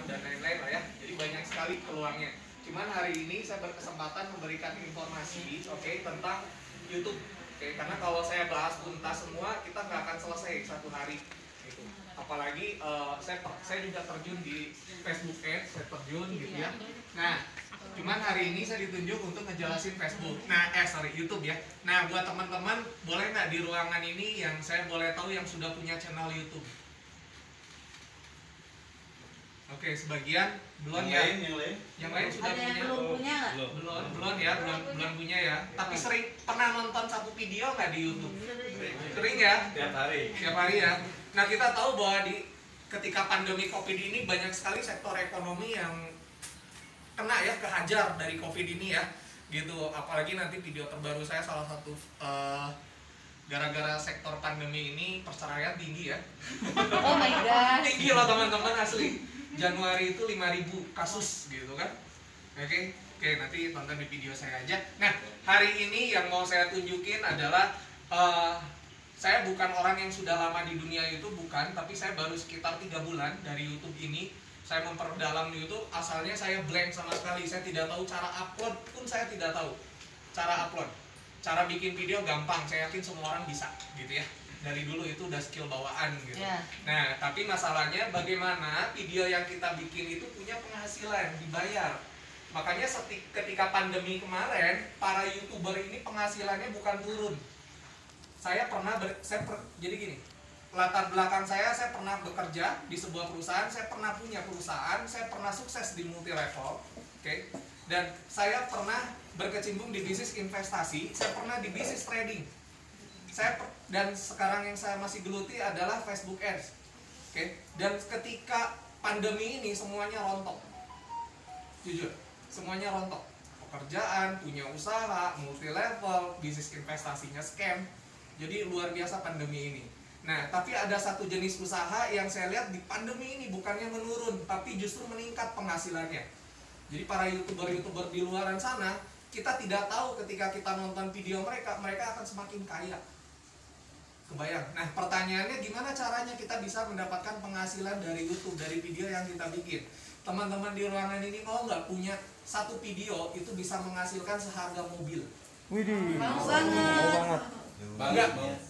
dan lain-lain lah ya. Jadi banyak sekali peluangnya. Cuman hari ini saya berkesempatan memberikan informasi, tentang YouTube. Karena kalau saya bahas tuntas semua, kita nggak akan selesai satu hari. Gitu. Apalagi saya juga terjun di Facebook Ads, saya terjun gitu ya. Nah, cuman hari ini saya ditunjuk untuk ngejelasin Facebook. YouTube ya. Nah, buat teman-teman, boleh nggak di ruangan ini yang saya boleh tahu yang sudah punya channel YouTube? Oke, sebagian belum ya. Yang lain sudah ada punya. Yang belum punya nggak? Belum punya ya. Tapi sering pernah nonton satu video nggak di YouTube? Sering ya? Tiap hari Ya. Nah, kita tahu bahwa ketika pandemi COVID ini banyak sekali sektor ekonomi yang kena ya, kehajar dari COVID ini ya. Gitu. Apalagi nanti video terbaru saya salah satu gara-gara sektor pandemi ini perceraian tinggi ya. Oh my god. Tinggi loh teman-teman, asli. Januari itu 5.000 kasus gitu kan. Oke, nanti tonton di video saya aja. Nah, hari ini yang mau saya tunjukin adalah saya bukan orang yang sudah lama di dunia YouTube, bukan, tapi saya baru sekitar 3 bulan dari YouTube ini. Saya memperdalam YouTube, asalnya saya blank sama sekali. Saya tidak tahu cara upload pun, saya tidak tahu cara upload. Cara bikin video gampang, saya yakin semua orang bisa gitu ya. Dari dulu itu udah skill bawaan gitu. Yeah. Nah, tapi masalahnya bagaimana video yang kita bikin itu punya penghasilan, dibayar. Makanya ketika pandemi kemarin, para YouTuber ini penghasilannya bukan turun. Jadi gini, latar belakang saya pernah bekerja di sebuah perusahaan, saya pernah punya perusahaan, saya pernah sukses di multi level, dan saya pernah berkecimpung di bisnis investasi, saya pernah di bisnis trading. Dan sekarang yang saya masih geluti adalah Facebook Ads. Dan ketika pandemi ini semuanya rontok. Jujur, semuanya rontok. Pekerjaan, punya usaha, multi level, bisnis investasinya scam. Jadi luar biasa pandemi ini. Nah, tapi ada satu jenis usaha yang saya lihat di pandemi ini bukannya menurun, tapi justru meningkat penghasilannya. Jadi para YouTuber di luaran sana, kita tidak tahu ketika kita nonton video mereka akan semakin kaya. Kebayang? Nah, pertanyaannya gimana caranya kita bisa mendapatkan penghasilan dari YouTube, dari video yang kita bikin? Teman-teman di ruangan ini mau nggak punya satu video itu bisa menghasilkan seharga mobil? Widih, Mau banget.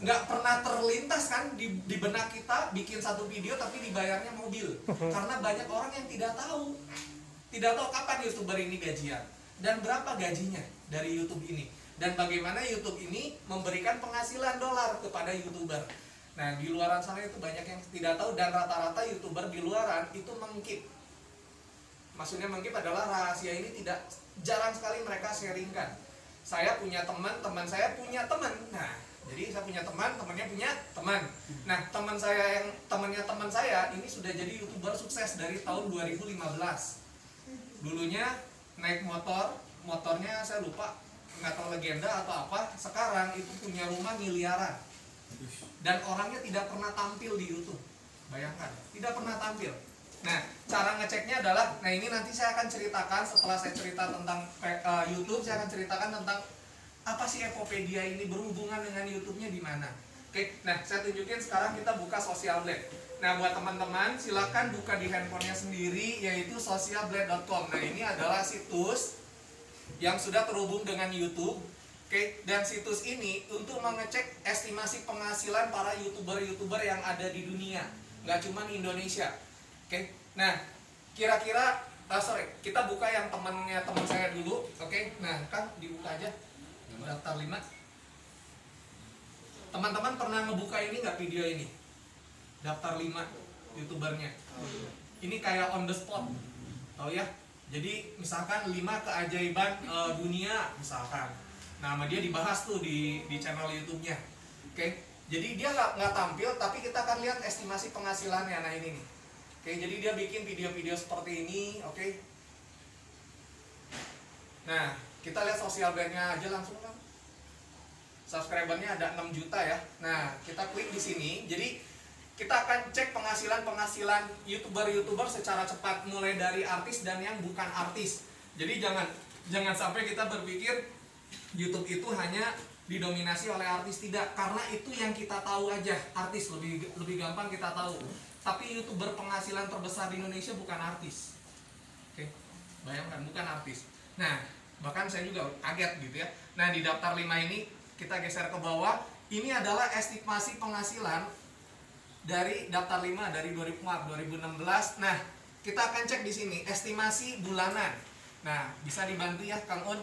Nggak pernah terlintas kan di benak kita bikin satu video tapi dibayarnya mobil. Karena banyak orang yang tidak tahu kapan YouTuber ini gajian dan berapa gajinya dari YouTube ini. Dan bagaimana YouTube ini memberikan penghasilan dolar kepada YouTuber. Nah, di luaran sana itu banyak yang tidak tahu, dan rata-rata YouTuber di luaran itu mengkeep. Maksudnya mengkeep adalah rahasia ini jarang sekali mereka sharingkan. Saya punya teman saya punya teman. Nah, jadi saya punya teman, temannya punya teman. Nah, temannya teman saya ini sudah jadi YouTuber sukses dari tahun 2015. Dulunya naik motornya saya lupa, nggak tahu legenda atau apa. Sekarang itu punya rumah miliaran dan orangnya tidak pernah tampil di YouTube. Bayangkan, tidak pernah tampil. Nah, cara ngeceknya adalah, nah ini nanti saya akan ceritakan setelah saya cerita tentang YouTube, saya akan ceritakan tentang apa sih Epopedia ini, berhubungan dengan YouTube-nya di mana. Nah saya tunjukin sekarang, kita buka Social Blade. Nah, buat teman-teman silakan buka di handphonenya sendiri, yaitu socialblade.com. Nah, ini adalah situs yang sudah terhubung dengan YouTube. Dan situs ini untuk mengecek estimasi penghasilan para YouTuber yang ada di dunia, nggak cuma di Indonesia. Nah, kira-kira kita buka yang teman saya dulu. Nah, kan dibuka aja daftar 5. Teman-teman pernah ngebuka ini nggak, video ini? Daftar 5 YouTubernya. Ini kayak on the spot, tahu ya? Jadi misalkan 5 keajaiban dunia misalkan. Nah, sama dia dibahas tuh di channel YouTube-nya. Jadi dia nggak tampil, tapi kita akan lihat estimasi penghasilannya. Nah, ini nih. Jadi dia bikin video-video seperti ini. Nah, kita lihat Social Blade-nya aja langsung kan. Subscribernya ada 6 juta ya. Nah, kita klik di sini. Jadi kita akan cek penghasilan YouTuber secara cepat, mulai dari artis dan yang bukan artis. Jadi jangan sampai kita berpikir YouTube itu hanya didominasi oleh artis, tidak, karena itu yang kita tahu aja, artis lebih gampang kita tahu. Tapi YouTuber penghasilan terbesar di Indonesia bukan artis. Oke, bayangkan, bukan artis. Nah, bahkan saya juga kaget gitu ya. Nah, di daftar 5 ini kita geser ke bawah. Ini adalah estimasi penghasilan dari daftar 5 dari 2016. Nah, kita akan cek di sini estimasi bulanan. Nah, bisa dibantu ya Kang Un.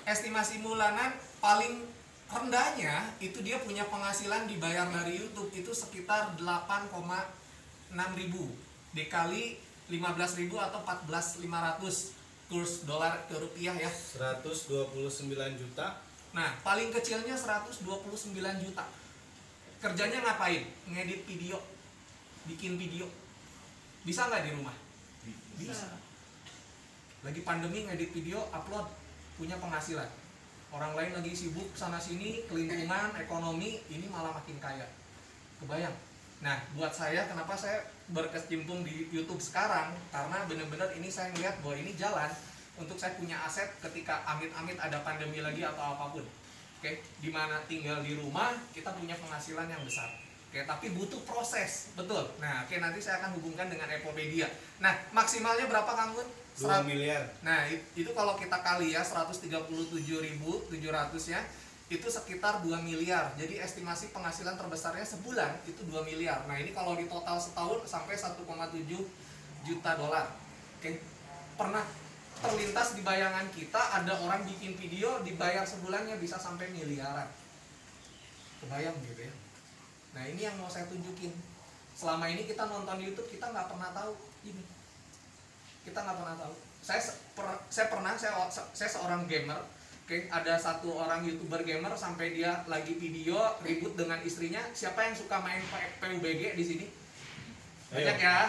Estimasi bulanan paling rendahnya itu dia punya penghasilan dibayar dari YouTube itu sekitar 8,6 ribu dikali 15.000 atau 14.500 kurs dolar ke rupiah ya. 129 juta. Nah, paling kecilnya 129 juta. Kerjanya ngapain? Ngedit video, bikin video. Bisa nggak di rumah? Bisa. Lagi pandemi ngedit video, upload, punya penghasilan. Orang lain lagi sibuk sana sini, kelimpungan, ekonomi, ini malah makin kaya. Kebayang? Nah, buat saya, kenapa saya berkecimpung di YouTube sekarang? Karena benar-benar ini saya melihat bahwa ini jalan untuk saya punya aset ketika amit-amit ada pandemi lagi atau apapun. Oke, dimana tinggal di rumah, kita punya penghasilan yang besar. Oke, tapi butuh proses, betul. Nah, oke, nanti saya akan hubungkan dengan Epopedia. Nah, maksimalnya berapa Kang Gun? 2 miliar. Nah, itu kalau kita kali ya 137.700 ya, itu sekitar 2 miliar. Jadi estimasi penghasilan terbesarnya sebulan itu 2 miliar. Nah, ini kalau di total setahun sampai 1,7 juta dolar. Oke. Pernah terlintas di bayangan kita ada orang bikin video dibayar sebulannya bisa sampai miliaran. Kebayang gitu ya. Nah, ini yang mau saya tunjukin. Selama ini kita nonton YouTube, kita nggak pernah tahu ini. Kita nggak pernah tahu. Saya seorang gamer. Oke, ada satu orang YouTuber gamer sampai dia lagi video ribut dengan istrinya. Siapa yang suka main PUBG di sini? Banyak ya.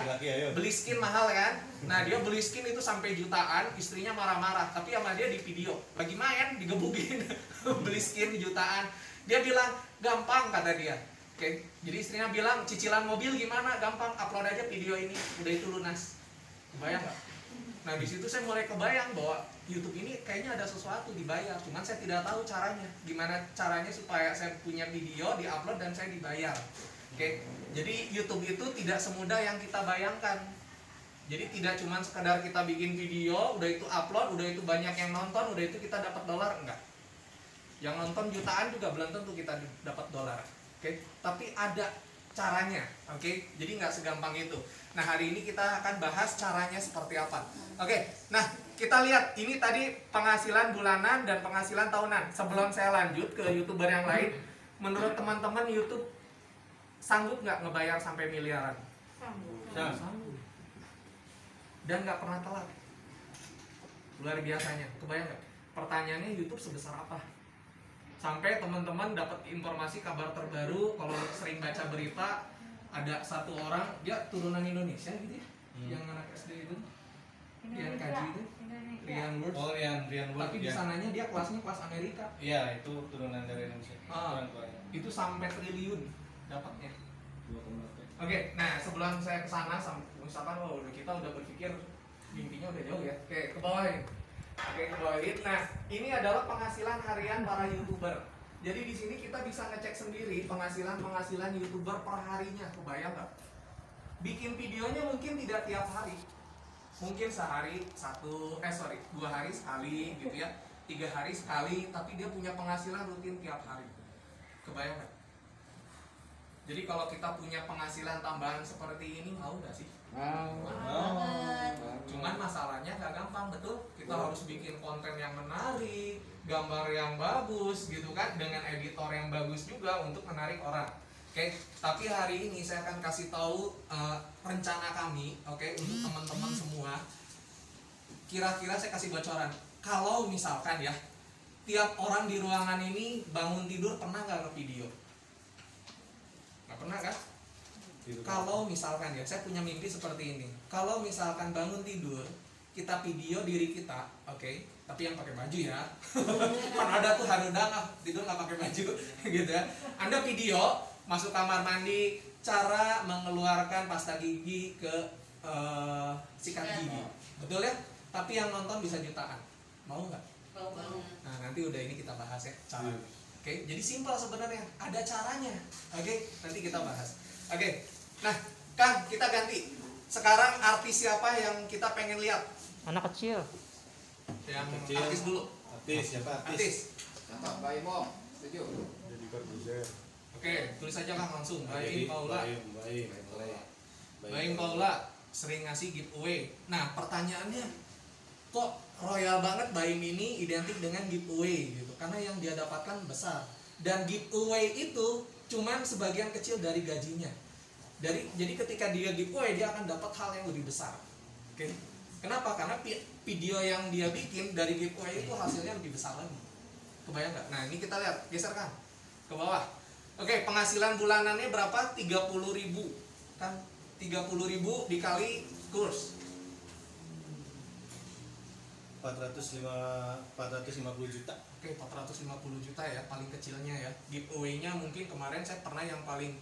Beli skin mahal kan? Nah, dia beli skin itu sampai jutaan, istrinya marah-marah. Tapi sama dia di video lagi main digebukin. Beli skin jutaan. Dia bilang, "Gampang," kata dia. Oke, jadi istrinya bilang, "Cicilan mobil gimana? Gampang, upload aja video ini, udah itu lunas." Kebayang nggak? Nah, di situ saya mulai kebayang bahwa YouTube ini kayaknya ada sesuatu dibayar, cuman saya tidak tahu caranya. Gimana caranya supaya saya punya video diupload dan saya dibayar. Oke, jadi YouTube itu tidak semudah yang kita bayangkan. Jadi tidak cuma sekedar kita bikin video, udah itu upload, udah itu banyak yang nonton, udah itu kita dapat dolar, enggak. Yang nonton jutaan juga belum tentu kita dapat dolar. Oke, tapi ada caranya. Oke, jadi nggak segampang itu. Nah, hari ini kita akan bahas caranya seperti apa. Oke, nah kita lihat ini tadi penghasilan bulanan dan penghasilan tahunan. Sebelum saya lanjut ke YouTuber yang lain, menurut teman-teman YouTube sanggup nggak ngebayar sampai miliaran? Sanggup. Dan nggak pernah telat. Luar biasanya. Kebayang nggak? Pertanyaannya YouTube sebesar apa? Sampai teman-teman dapat informasi kabar terbaru, kalau sering baca berita, ada satu orang, dia turunan Indonesia gitu ya, yang anak SD itu, Rian Kaji itu, Rian Wurst. Oh, Rian Wurst. Tapi di sananya dia kelasnya kelas Amerika. Iya, itu turunan dari Indonesia. Itu sampai triliun dapatnya. Oke, nah sebelum saya kesana, misalkan kita udah berpikir mimpinya udah jauh ya. Oke, ke bawah ini. Oke, ke bawah ini. Nah, ini adalah penghasilan harian para YouTuber. Jadi di sini kita bisa ngecek sendiri penghasilan YouTuber per harinya. Kebayang nggak? Bikin videonya mungkin tidak tiap hari, mungkin sehari 2 hari sekali gitu ya, 3 hari sekali, tapi dia punya penghasilan rutin tiap hari. Kebayang nggak? Jadi kalau kita punya penghasilan tambahan seperti ini, mau nggak sih? Cuman masalahnya nggak gampang, betul? Kita harus bikin konten yang menarik, gambar yang bagus gitu kan, dengan editor yang bagus juga untuk menarik orang. Oke, tapi hari ini saya akan kasih tahu rencana kami, oke, untuk teman-teman semua. Kira-kira saya kasih bocoran. Kalau misalkan ya, tiap orang di ruangan ini bangun tidur pernah nggak nge-video? Nggak pernah kan? Kalau misalkan ya, saya punya mimpi seperti ini. Kalau misalkan bangun tidur, kita video diri kita, oke, tapi yang pakai baju ya. Kan ada tuh harudang tidur nggak pakai baju, gitu ya. Anda video masuk kamar mandi, cara mengeluarkan pasta gigi ke sikat gigi, betul ya? Tapi yang nonton bisa jutaan, mau nggak? Mau banget. Nah, nanti udah ini kita bahas ya cara. Oke, jadi simpel sebenarnya, ada caranya. Oke, nanti kita bahas. Oke, nah Kang, kita ganti. Sekarang artis siapa yang kita pengen lihat? Anak kecil. Yang Kecil. artis dulu. Artis siapa artis? Artis. Contoh, Mbak Imo, setuju? Jadi Corbuzier. Oke, tulis aja Kang langsung. Baim Paula. Baim Baim. Paula sering ngasih giveaway. Nah, pertanyaannya, kok royal banget Baim ini identik dengan giveaway gitu? Karena yang dia dapatkan besar. Dan giveaway itu cuman sebagian kecil dari gajinya. Jadi ketika dia giveaway, dia akan dapat hal yang lebih besar. Oke. Kenapa? Karena video yang dia bikin dari giveaway itu hasilnya lebih besar lagi. Kebayang nggak? Nah, ini kita lihat, geser kan ke bawah. Oke, penghasilan bulanannya berapa? 30.000. Kan 30.000 dikali kurs 450 juta. Oke, 450 juta ya, paling kecilnya ya. Giveaway-nya mungkin kemarin saya pernah yang paling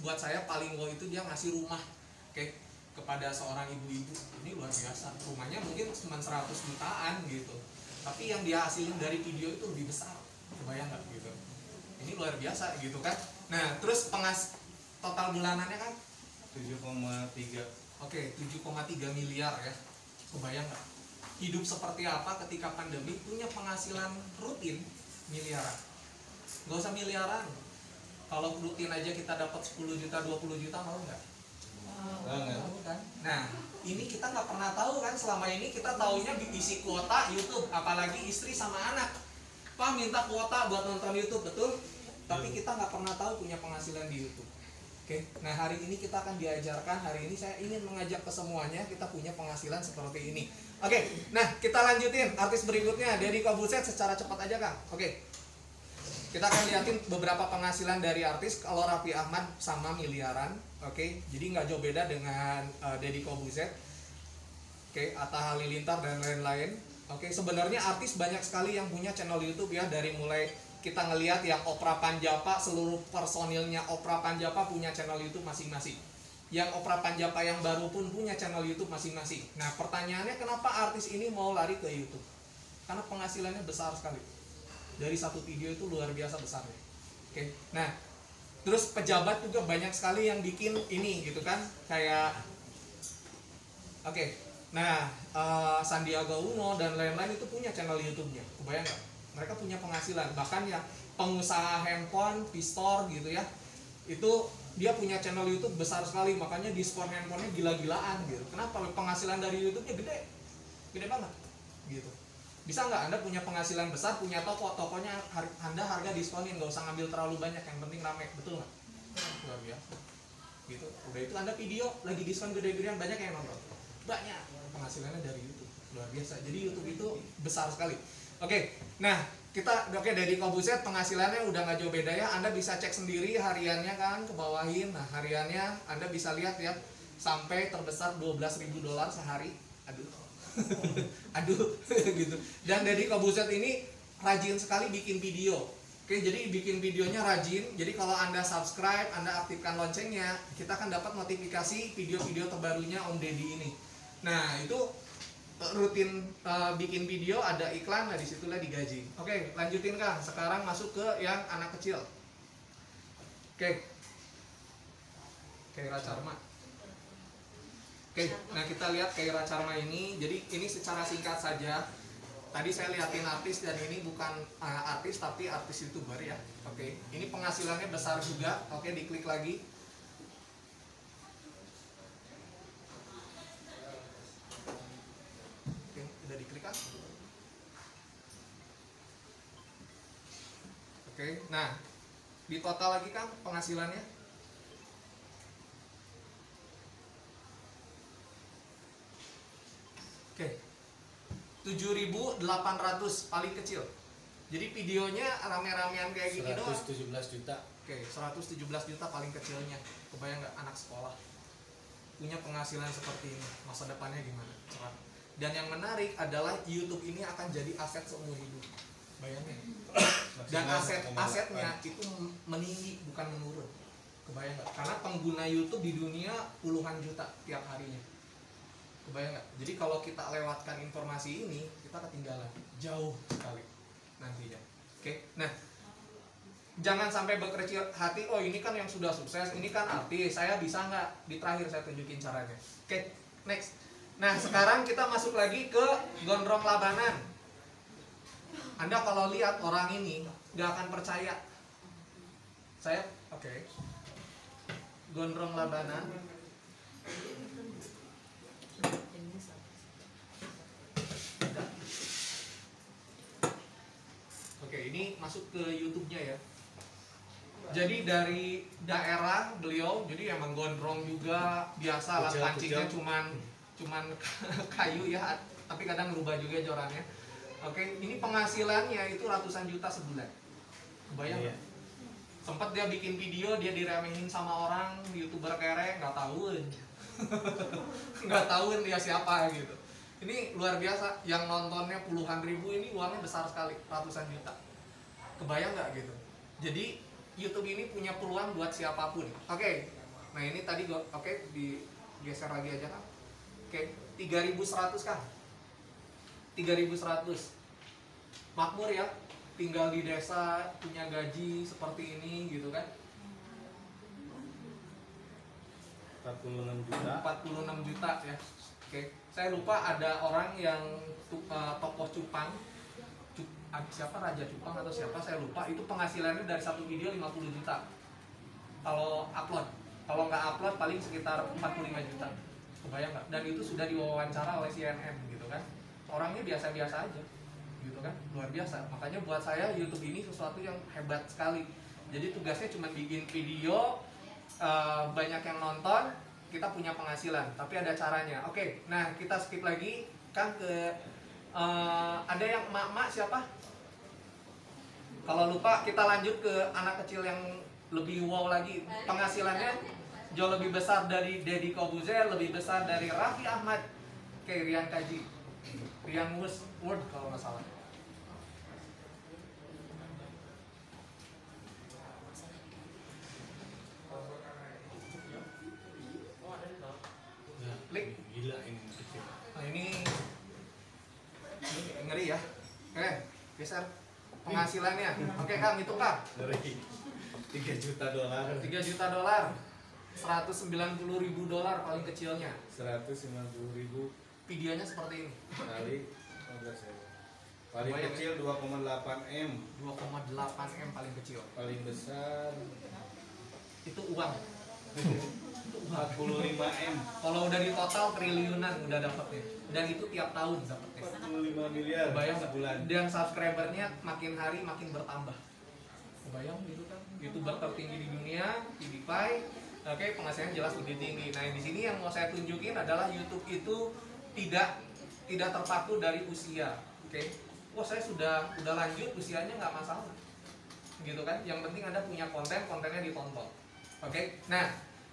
buat saya paling low itu dia ngasih rumah, oke, kepada seorang ibu-ibu. Ini luar biasa. Rumahnya mungkin cuma 100 jutaan gitu. Tapi yang dia hasilin dari video itu lebih besar. Kebayang nggak gitu? Ini luar biasa gitu kan. Nah, terus total bulanannya kan 7,3. oke, 7,3 miliar ya. Kebayang nggak? Hidup seperti apa ketika pandemi, punya penghasilan rutin miliaran. Gak usah miliaran. Kalau rutin aja kita dapat 10 juta, 20 juta, mau nggak? Banget. Tahu kan? Nah, ini kita nggak pernah tahu kan. Selama ini kita taunya diisi kuota YouTube, apalagi istri sama anak. Pak minta kuota buat nonton YouTube, betul? Tapi kita nggak pernah tahu punya penghasilan di YouTube. Oke, nah hari ini kita akan diajarkan. Hari ini saya ingin mengajak ke semuanya kita punya penghasilan seperti ini. Oke, nah kita lanjutin artis berikutnya, Deddy Corbuzier, secara cepat aja Kang. Oke, kita akan liatin beberapa penghasilan dari artis. Kalau Raffi Ahmad sama miliaran, oke, jadi nggak jauh beda dengan Deddy Corbuzier, oke, Atta Halilintar dan lain-lain. Oke, sebenarnya artis banyak sekali yang punya channel YouTube ya, dari mulai kita ngelihat yang Opera Panjapa, seluruh personilnya Opera Panjapa punya channel YouTube masing-masing. Yang Opera Panjapa yang baru pun punya channel YouTube masing-masing. Nah, pertanyaannya kenapa artis ini mau lari ke YouTube? Karena penghasilannya besar sekali. Dari satu video itu luar biasa besarnya. Oke. Nah, terus pejabat juga banyak sekali yang bikin ini gitu kan, kayak oke. Nah, Sandiaga Uno dan lain-lain itu punya channel YouTube-nya. Kebayang nggak? Mereka punya penghasilan. Bahkan yang pengusaha handphone, Pistor gitu ya, itu dia punya channel YouTube besar sekali. Makanya diskon handphonenya gila-gilaan gitu. Kenapa? Penghasilan dari YouTube-nya gede. Gede banget gitu. Bisa nggak Anda punya penghasilan besar, punya toko, tokonya Anda harga diskonin, nggak usah ngambil terlalu banyak, yang penting rame, betul nggak? Luar biasa gitu. Udah itu Anda video lagi diskon gede-gedean, banyak yang nonton. Banyak penghasilannya dari YouTube. Luar biasa. Jadi YouTube itu besar sekali. Oke, nah Deddy Corbuzier penghasilannya udah nggak jauh beda ya. Anda bisa cek sendiri hariannya kan, ke bawahin. Nah, hariannya Anda bisa lihat ya, sampai terbesar $12.000 sehari. Aduh. Aduh gitu. Dan Deddy Corbuzier ini rajin sekali bikin video. Oke, jadi bikin videonya rajin. Jadi kalau Anda subscribe, Anda aktifkan loncengnya, kita akan dapat notifikasi video-video terbarunya Om Deddy ini. Nah, itu rutin bikin video, ada iklan, nah disitulah digaji. Oke, lanjutin Kang. Sekarang masuk ke yang anak kecil. Oke, Keira Charma. Oke, nah kita lihat Keira Charma ini. Jadi ini secara singkat saja. Tadi saya liatin artis, dan ini bukan artis tapi artis YouTuber ya. Oke, ini penghasilannya besar juga. Oke, diklik lagi. Oke, nah di total lagi Kang penghasilannya. Oke, 7.800 paling kecil. Jadi videonya rame-ramean kayak gini doang. 117 juta. Oke, 117 juta paling kecilnya. Kebayang nggak anak sekolah punya penghasilan seperti ini, masa depannya gimana? Cerah. Dan yang menarik adalah YouTube ini akan jadi aset seumur hidup. Bayangin. Dan asetnya itu meninggi, bukan menurun. Kebayang nggak? Karena pengguna YouTube di dunia puluhan juta tiap harinya. Kebayang nggak? Jadi kalau kita lewatkan informasi ini, kita ketinggalan jauh sekali nantinya. Oke. Nah, Jangan sampai berkecil hati, oh ini kan yang sudah sukses, ini kan artis, saya bisa nggak? Di terakhir saya tunjukin caranya. Oke, next. Nah sekarang kita masuk lagi ke gondrong labanan. Anda kalau lihat orang ini nggak akan percaya. Saya, oke. Gondrong labanan. Oke, ini masuk ke YouTube-nya ya. Jadi dari daerah beliau, jadi emang gondrong juga, biasa lah, Kujang, pancingnya kujang. cuman kayu ya, tapi kadang berubah juga jorannya. Oke, ini penghasilannya itu ratusan juta sebulan. Kebayang Iya. nggak? Sempat dia bikin video, dia diremehin sama orang, YouTuber kere, nggak tahuan. Nggak tahuan dia siapa gitu. Ini luar biasa, yang nontonnya puluhan ribu, ini uangnya besar sekali, ratusan juta. Kebayang nggak gitu? Jadi YouTube ini punya peluang buat siapapun. Oke, nah ini tadi oke, digeser lagi aja kan. Oke, 3.100 kan? 3.100. Makmur ya, tinggal di desa, punya gaji seperti ini gitu kan. 46 juta. 46 juta ya. Oke, saya lupa ada orang yang tokoh cupang. Siapa Raja Cupang atau siapa saya lupa, itu penghasilannya dari satu video 50 juta kalau upload. Kalau nggak upload paling sekitar 45 juta. Kebayang nggak? Dan itu sudah diwawancara oleh CNN gitu kan. Orangnya biasa-biasa aja gitu kan, luar biasa. Makanya buat saya YouTube ini sesuatu yang hebat sekali. Jadi tugasnya cuma bikin video, banyak yang nonton, kita punya penghasilan, tapi ada caranya. Oke, nah kita skip lagi kan ke ada yang emak-emak siapa? Kalau lupa kita lanjut ke anak kecil yang lebih wow lagi. Penghasilannya jauh lebih besar dari Deddy Corbuzier, lebih besar dari Raffi Ahmad, kayak Rian Kaji, Rian Word kalau nggak salah. Klik. Gila ini kecil. Nah ini ngeri ya. Oke, geser penghasilannya. Oke Kang, itu Kang. Dari 3 juta dolar. 3 juta dolar. 190.000 dolar paling kecilnya. 190.000 Videonya seperti ini. kali 15 ya. Paling Lumayan, kecil 2,8 M. 2,8 M paling kecil. Paling besar Itu uang. 45 M. Kalau udah di total triliunan udah dapetnya. Dan itu tiap tahun dapetnya. 45 miliar Kebayang nggak? sebulan. Dan subscribernya makin hari makin bertambah. Kebayang gitu kan? YouTuber tertinggi di dunia, PewDiePie. Oke, penghasilannya jelas lebih tinggi. Nah, di sini yang mau saya tunjukin adalah YouTube itu tidak terpaku dari usia. Oke. Wah, saya sudah lanjut usianya nggak masalah. Gitu kan? Yang penting Anda punya kontennya ditonton. Oke. Nah,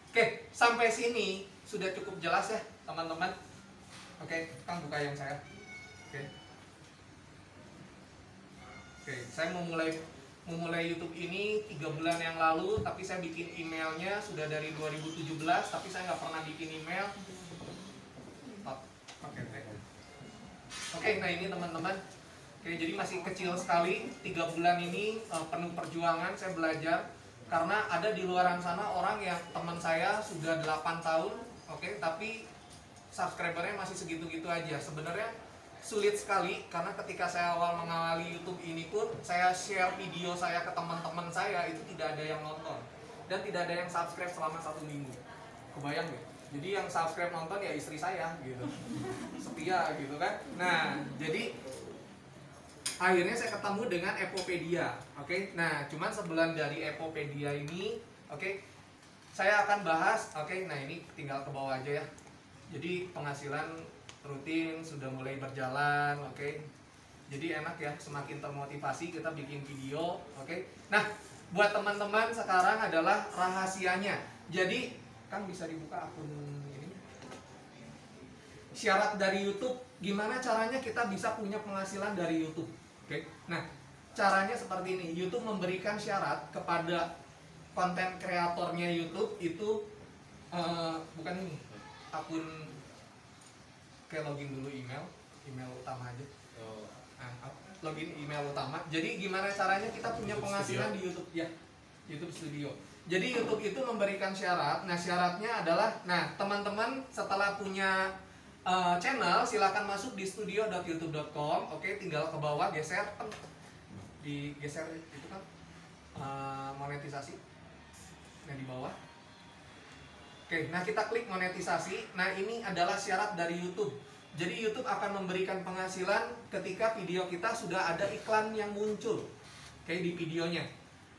oke, sampai sini sudah cukup jelas ya, teman-teman. Oke, Kang buka yang saya. Oke. Oke, saya memulai YouTube ini 3 bulan yang lalu, tapi saya bikin emailnya sudah dari 2017, tapi saya nggak pernah bikin email. Oke, nah ini teman-teman. Oke, jadi masih kecil sekali. 3 bulan ini penuh perjuangan, saya belajar. Karena ada di luaran sana orang yang teman saya sudah 8 tahun, oke, tapi subscribernya masih segitu-gitu aja. Sebenarnya sulit sekali karena ketika saya awal mengawali YouTube ini pun saya share video saya ke teman-teman saya itu tidak ada yang nonton dan tidak ada yang subscribe selama 1 minggu. Kebayang gak? Jadi yang subscribe nonton ya istri saya gitu, setia gitu kan. Nah jadi akhirnya saya ketemu dengan Epopedia, oke. Nah cuman sebulan dari Epopedia ini, oke, saya akan bahas, oke. Nah ini tinggal ke bawah aja ya. Jadi penghasilan rutin sudah mulai berjalan, oke. Jadi enak ya, semakin termotivasi kita bikin video, oke. Nah, buat teman-teman sekarang adalah rahasianya. Jadi, kan bisa dibuka akun ini. Syarat dari YouTube, gimana caranya kita bisa punya penghasilan dari YouTube, oke. Nah, caranya seperti ini. YouTube memberikan syarat kepada konten kreatornya YouTube itu bukan ini, akun. Oke, login dulu email utama aja. Oh. Nah, login email utama. Jadi gimana caranya kita punya penghasilan di YouTube ya, YouTube Studio. Jadi YouTube itu memberikan syarat. Nah syaratnya adalah, nah teman-teman setelah punya channel silakan masuk di studio.youtube.com. Oke, tinggal ke bawah geser, digeser itu kan monetisasi. Nah di bawah. Oke, nah kita klik monetisasi. Nah ini adalah syarat dari YouTube. Jadi YouTube akan memberikan penghasilan ketika video kita sudah ada iklan yang muncul, oke, di videonya.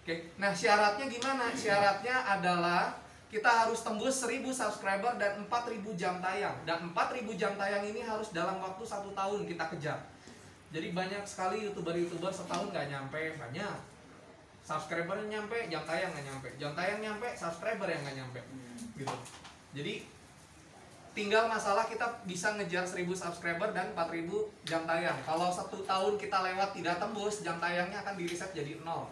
Oke, nah syaratnya gimana? Syaratnya adalah kita harus tembus 1000 subscriber dan 4000 jam tayang. Dan 4000 jam tayang ini harus dalam waktu 1 tahun kita kejar. Jadi banyak sekali YouTuber setahun nggak nyampe, banyak. Subscribernya nyampe, jam tayang nggak nyampe. Jam tayang nyampe, subscriber yang nggak nyampe. Gitu. Jadi tinggal masalah kita bisa ngejar 1000 subscriber dan 4000 jam tayang. Kalau 1 tahun kita lewat tidak tembus, jam tayangnya akan di reset jadi 0.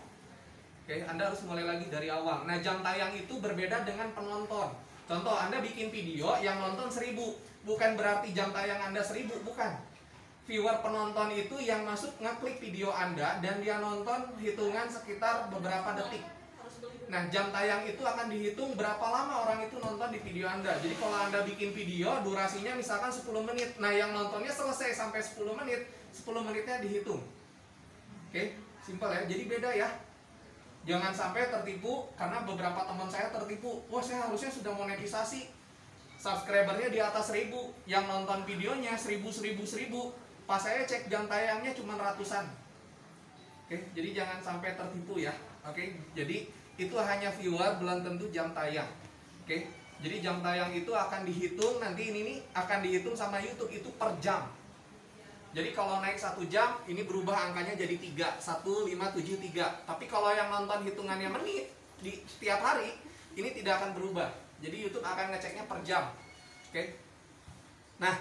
Oke, Anda harus mulai lagi dari awal. Nah, jam tayang itu berbeda dengan penonton. Contoh, Anda bikin video yang nonton 1000, bukan berarti jam tayang Anda 1000, bukan. Viewer penonton itu yang masuk ngeklik video Anda dan dia nonton hitungan sekitar beberapa detik. Nah, jam tayang itu akan dihitung berapa lama orang itu nonton di video Anda. Jadi kalau Anda bikin video, durasinya misalkan 10 menit. Nah, yang nontonnya selesai sampai 10 menit, 10 menitnya dihitung. Oke, simpel ya. Jadi beda ya. Jangan sampai tertipu, karena beberapa teman saya tertipu. Wah, saya harusnya sudah monetisasi. Subscribernya di atas 1000. Yang nonton videonya 1000. Pas saya cek jam tayangnya cuma ratusan. Oke, jadi jangan sampai tertipu ya. Oke, jadi itu hanya viewer, belum tentu jam tayang. Oke, jadi jam tayang itu akan dihitung nanti ini nih akan dihitung sama YouTube itu per jam. Jadi kalau naik 1 jam ini berubah angkanya jadi 3, 1573. Tapi kalau yang nonton hitungannya menit di setiap hari ini tidak akan berubah. Jadi YouTube akan ngeceknya per jam. Oke. Nah,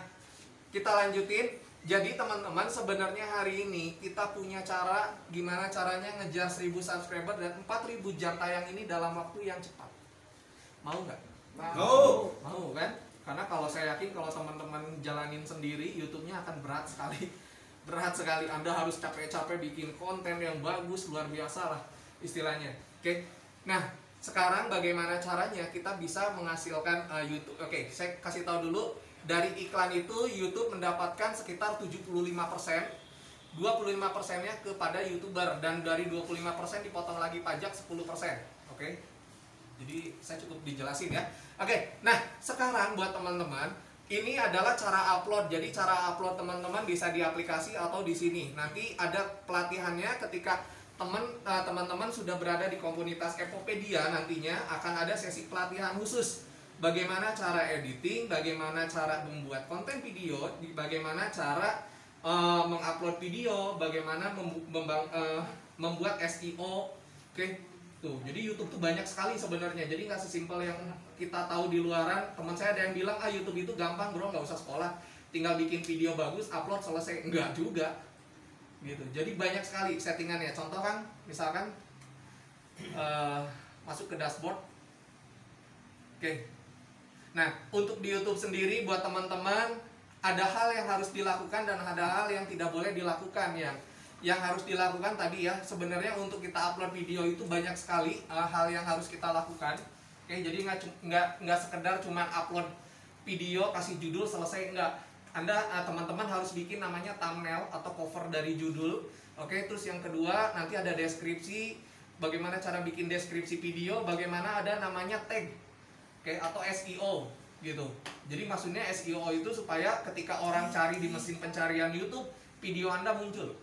kita lanjutin. Jadi teman-teman, sebenarnya hari ini kita punya cara gimana caranya ngejar 1000 subscriber dan 4000 jam tayang ini dalam waktu yang cepat. Mau nggak? Mau. Mau kan? Karena kalau saya yakin kalau teman-teman jalanin sendiri, YouTube-nya akan berat sekali. Berat sekali. Anda harus capek-capek bikin konten yang bagus, luar biasa lah istilahnya. Oke. Nah, sekarang bagaimana caranya kita bisa menghasilkan YouTube? Oke, saya kasih tahu dulu. Dari iklan itu YouTube mendapatkan sekitar 75%, 25%-nya kepada YouTuber, dan dari 25% dipotong lagi pajak 10%. Oke. Jadi saya cukup dijelasin ya. Oke. Nah, sekarang buat teman-teman, ini adalah cara upload. Jadi cara upload teman-teman bisa di aplikasi atau di sini. Nanti ada pelatihannya ketika teman-teman sudah berada di komunitas Epopedia, nantinya akan ada sesi pelatihan khusus. Bagaimana cara editing, bagaimana cara membuat konten video, bagaimana cara mengupload video, bagaimana membuat SEO. Oke, tuh. Jadi YouTube tuh banyak sekali sebenarnya. Jadi nggak sesimpel yang kita tahu di luaran. Teman saya ada yang bilang, YouTube itu gampang bro, nggak usah sekolah, tinggal bikin video bagus, upload selesai. Enggak juga, gitu. Jadi banyak sekali settingannya. Contoh kan, misalkan masuk ke dashboard. Oke. Nah, untuk di YouTube sendiri buat teman-teman ada hal yang harus dilakukan dan ada hal yang tidak boleh dilakukan. Yang harus dilakukan tadi ya, sebenarnya untuk kita upload video itu banyak sekali hal yang harus kita lakukan. Oke, jadi nggak sekedar cuma upload video kasih judul selesai, enggak. Anda teman-teman harus bikin namanya thumbnail atau cover dari judul. Oke, terus yang kedua nanti ada deskripsi, bagaimana cara bikin deskripsi video, bagaimana ada namanya tag. Oke, atau SEO gitu. Jadi maksudnya SEO itu supaya ketika orang cari di mesin pencarian YouTube, video Anda muncul,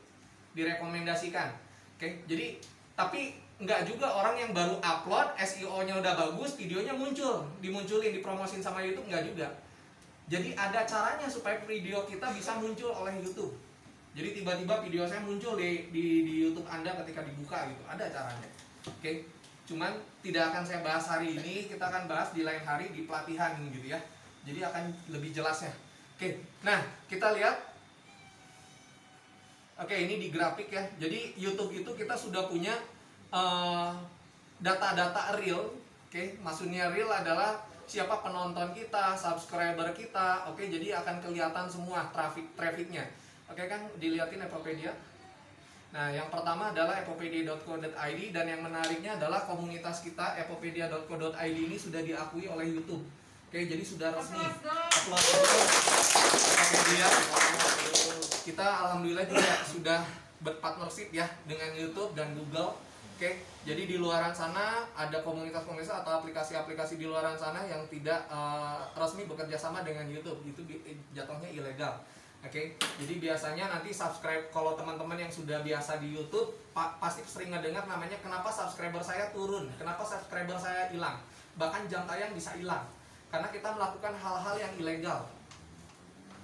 direkomendasikan. Oke, jadi tapi nggak juga orang yang baru upload SEO-nya udah bagus, videonya muncul, dimunculin, dipromosin sama YouTube, nggak juga. Jadi ada caranya supaya video kita bisa muncul oleh YouTube. Jadi tiba-tiba video saya muncul di YouTube Anda ketika dibuka gitu, ada caranya. Oke. Cuman tidak akan saya bahas hari ini, kita akan bahas di lain hari di pelatihan gitu ya. Jadi akan lebih jelasnya. Oke, nah kita lihat. Oke, ini di grafik ya. Jadi YouTube itu kita sudah punya data-data real. Oke, maksudnya real adalah siapa penonton kita, subscriber kita. Oke, jadi akan kelihatan semua trafficnya. Oke kan, dilihatin Epopedia. Nah, yang pertama adalah epopedia.co.id, dan yang menariknya adalah komunitas kita epopedia.co.id ini sudah diakui oleh YouTube. Oke, jadi sudah resmi. Upload Epopedia. Kita alhamdulillah juga sudah berpartnership ya dengan YouTube dan Google. Oke, jadi di luaran sana ada komunitas-komunitas atau aplikasi-aplikasi di luaran sana yang tidak resmi bekerja sama dengan YouTube, itu jatuhnya ilegal. Oke, jadi biasanya nanti subscribe, kalau teman-teman yang sudah biasa di YouTube pasti sering ngedengar namanya kenapa subscriber saya turun, kenapa subscriber saya hilang, bahkan jam tayang bisa hilang karena kita melakukan hal-hal yang ilegal.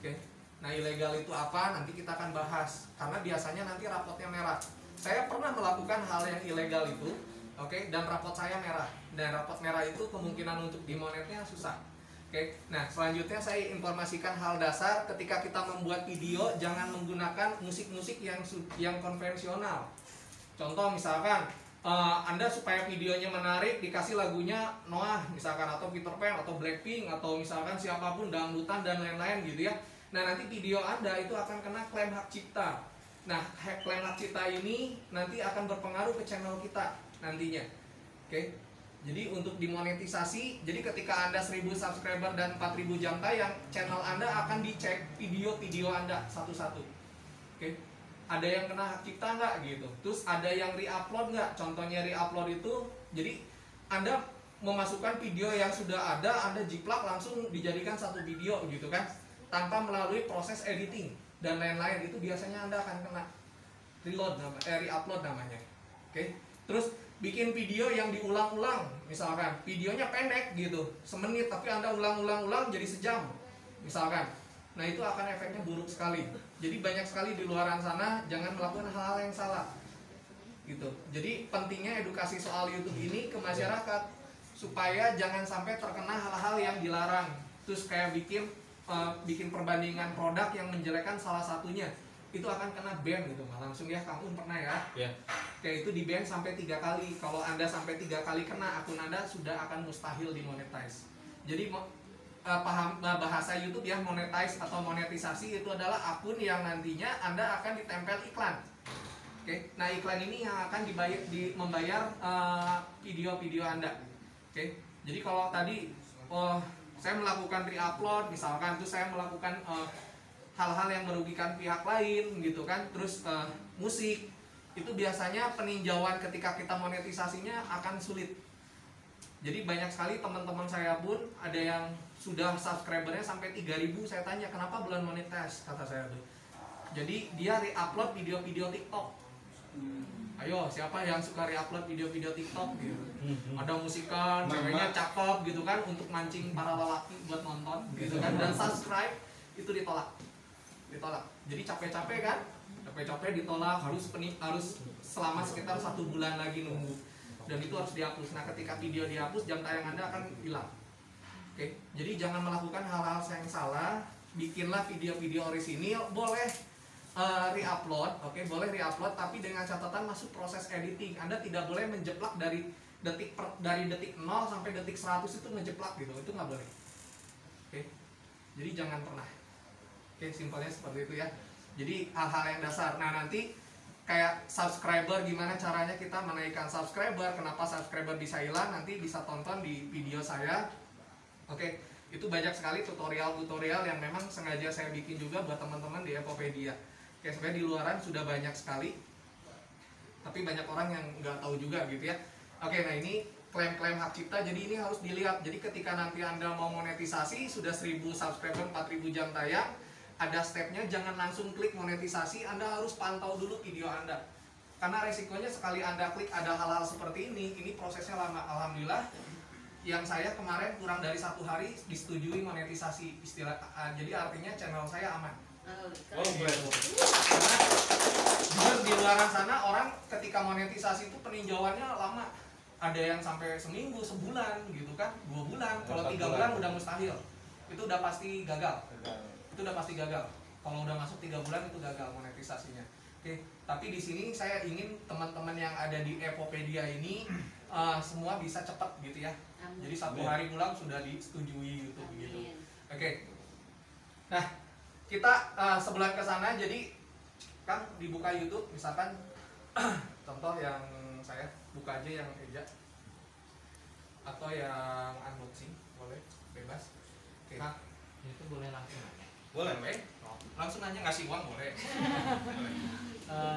Oke, nah ilegal itu apa? Nanti kita akan bahas karena biasanya nanti rapotnya merah. Saya pernah melakukan hal yang ilegal itu, oke, dan rapot saya merah. Dan rapot merah itu kemungkinan untuk dimonetnya susah. Oke, nah selanjutnya saya informasikan hal dasar ketika kita membuat video, jangan menggunakan musik-musik yang konvensional. Contoh misalkan Anda supaya videonya menarik dikasih lagunya Noah misalkan, atau Peter Pan, atau Blackpink, atau misalkan siapapun, dangdutan dan lain-lain gitu ya. Nah nanti video Anda itu akan kena klaim hak cipta. Nah klaim hak cipta ini nanti akan berpengaruh ke channel kita nantinya. Oke, jadi untuk dimonetisasi, jadi ketika Anda 1000 subscriber dan 4000 jam tayang, channel Anda akan dicek video-video Anda satu-satu. Oke, ada yang kena hak cipta nggak gitu, terus ada yang re-upload nggak. Contohnya re-upload itu, jadi Anda memasukkan video yang sudah ada, Anda jiplak langsung dijadikan satu video gitu kan, tanpa melalui proses editing dan lain-lain, itu biasanya Anda akan kena re-upload namanya. Oke, terus bikin video yang diulang-ulang, misalkan videonya pendek gitu, semenit, tapi Anda ulang-ulang jadi sejam misalkan. Nah itu akan efeknya buruk sekali. Jadi banyak sekali di luaran sana jangan melakukan hal-hal yang salah gitu. Jadi pentingnya edukasi soal YouTube ini ke masyarakat supaya jangan sampai terkena hal-hal yang dilarang. Terus kayak bikin perbandingan produk yang menjelekkan salah satunya, itu akan kena ban gitu Mas. Langsung ya, kamu pernah ya? Ya. Kayak itu di ban sampai 3 kali. Kalau Anda sampai 3 kali kena, akun Anda sudah akan mustahil dimonetize. Jadi paham bahasa YouTube ya, monetize atau monetisasi itu adalah akun yang nantinya Anda akan ditempel iklan. Oke, nah iklan ini yang akan membayar video-video Anda. Oke, jadi kalau tadi saya melakukan re-upload misalkan, terus saya melakukan hal-hal yang merugikan pihak lain gitu kan, terus musik itu biasanya peninjauan ketika kita monetisasinya akan sulit. Jadi banyak sekali teman-teman saya pun ada yang sudah subscribernya sampai 3000, saya tanya kenapa belum monetize, kata saya tuh. Jadi dia re-upload video-video TikTok. Ayo siapa yang suka re-upload video-video TikTok gitu. Ada musikan, ceweknya cakep gitu kan, untuk mancing para lelaki buat nonton gitu kan, dan subscribe itu ditolak. Jadi capek-capek kan, ditolak, harus selama sekitar 1 bulan lagi nunggu, dan itu harus dihapus. Nah ketika video dihapus, jam tayang Anda akan hilang. Oke, jadi jangan melakukan hal-hal yang salah. Bikinlah video-video orisinil, boleh re-upload, oke, boleh re-upload, tapi dengan catatan masuk proses editing. Anda tidak boleh menjeplak dari detik 0 sampai detik 100 itu ngejeplak gitu, itu nggak boleh. Oke, jadi jangan pernah. Oke, simpelnya seperti itu ya. Jadi hal-hal yang dasar. Nah nanti kayak subscriber, gimana caranya kita menaikkan subscriber, kenapa subscriber bisa hilang, nanti bisa tonton di video saya. Oke, itu banyak sekali tutorial-tutorial yang memang sengaja saya bikin juga buat teman-teman di Epopedia. Oke, sebenarnya di luaran sudah banyak sekali, tapi banyak orang yang nggak tahu juga gitu ya. Oke, nah ini klaim-klaim hak cipta, jadi ini harus dilihat. Jadi ketika nanti Anda mau monetisasi, sudah 1000 subscriber, 4000 jam tayang, ada stepnya, jangan langsung klik monetisasi, Anda harus pantau dulu video Anda. Karena resikonya sekali Anda klik ada hal-hal seperti ini prosesnya lama. Alhamdulillah, yang saya kemarin kurang dari 1 hari disetujui monetisasi istilah, jadi artinya channel saya aman. Oh, baik. Karena jujur di luar sana orang ketika monetisasi itu peninjauannya lama. Ada yang sampai seminggu, sebulan gitu kan, 2 bulan. Kalau 3 bulan udah mustahil. Itu udah pasti gagal. Kalau udah masuk 3 bulan itu gagal monetisasinya. Oke, tapi di sini saya ingin teman-teman yang ada di Epopedia ini semua bisa cepat gitu ya. Jadi 1 hari pulang sudah disetujui YouTube gitu. Oke. Nah, kita sebelum ke sana, jadi kan dibuka YouTube, misalkan Contoh yang saya buka aja yang Eja atau yang unboxing, boleh bebas. Oke. Kak, itu boleh langsung aja. Boleh. Langsung aja ngasih uang boleh.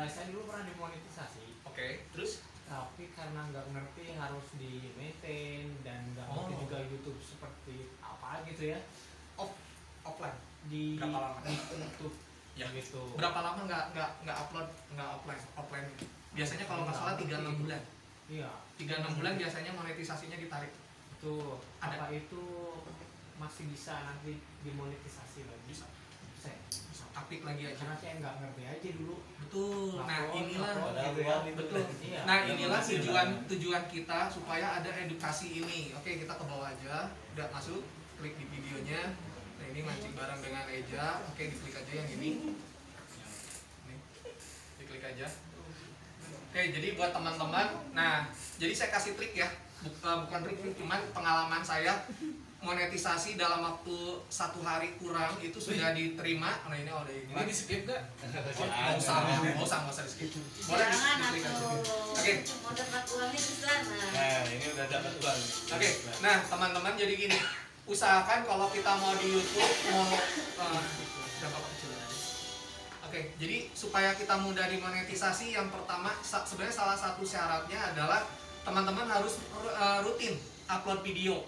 Saya dulu pernah dimonetisasi, Oke. Terus tapi karena nggak ngerti harus di maintain dan nggak ngerti Oh. juga YouTube seperti apa gitu ya, offline. di Berapa lama? YouTube Ya. gitu. Berapa lama nggak upload nggak offline? Biasanya kalau nggak salah 3-6 bulan. Iya. 3-6 bulan biasanya monetisasinya ditarik. Itu Ada. apa itu masih bisa nanti dimonetisasi lagi? Bisa. Bisa. Aktif lagi aja. Karena saya nggak ngerti aja dulu. Betul. Nah inilah gitu ya. Betul. Iya. Nah inilah tujuan kita supaya ada edukasi ini. Oke, kita ke bawah aja. Udah masuk, klik di videonya. Nah ini mancing bareng dengan Eja. Oke, diklik aja yang ini. Nih, diklik aja. Oke, jadi buat teman-teman, nah jadi saya kasih trik ya, bukan trik, cuman pengalaman saya monetisasi dalam waktu 1 hari kurang itu sudah diterima. Nah ini udah ini di skip nggak? Nggak usah di skip. Boleh diklik aja. Oke. Mau dapat uangnya di sana. Nah, ini udah dapat uang. Oke, nah teman-teman jadi gini, usahakan kalau kita mau di YouTube mau udah bapak kecil. Oke, jadi supaya kita mudah dimonetisasi, yang pertama sebenarnya salah satu syaratnya adalah teman-teman harus rutin upload video.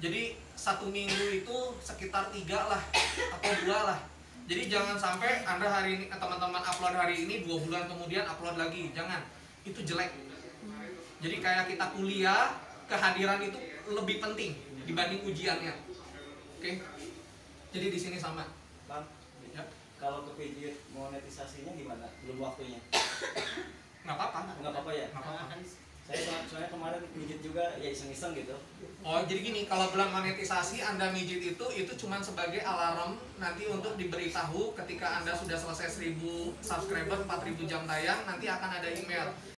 Jadi 1 minggu itu sekitar 3 lah atau 2 lah. Jadi jangan sampai Anda hari ini teman-teman upload hari ini 2 bulan kemudian upload lagi, jangan. Itu jelek. Jadi kayak kita kuliah, kehadiran itu lebih penting dibanding ujiannya. Oke. Jadi di sini sama. Bang, Ya. kalau kepijit monetisasinya gimana? Belum waktunya. Nggak apa-apa. Nggak apa-apa ya? Nggak apa-apa. Saya soalnya kemarin pijit juga ya iseng-iseng gitu. Oh, jadi gini, kalau bilang monetisasi Anda mijit itu cuma sebagai alarm nanti untuk diberitahu ketika Anda sudah selesai 1000 subscriber, 4000 jam tayang, nanti akan ada email.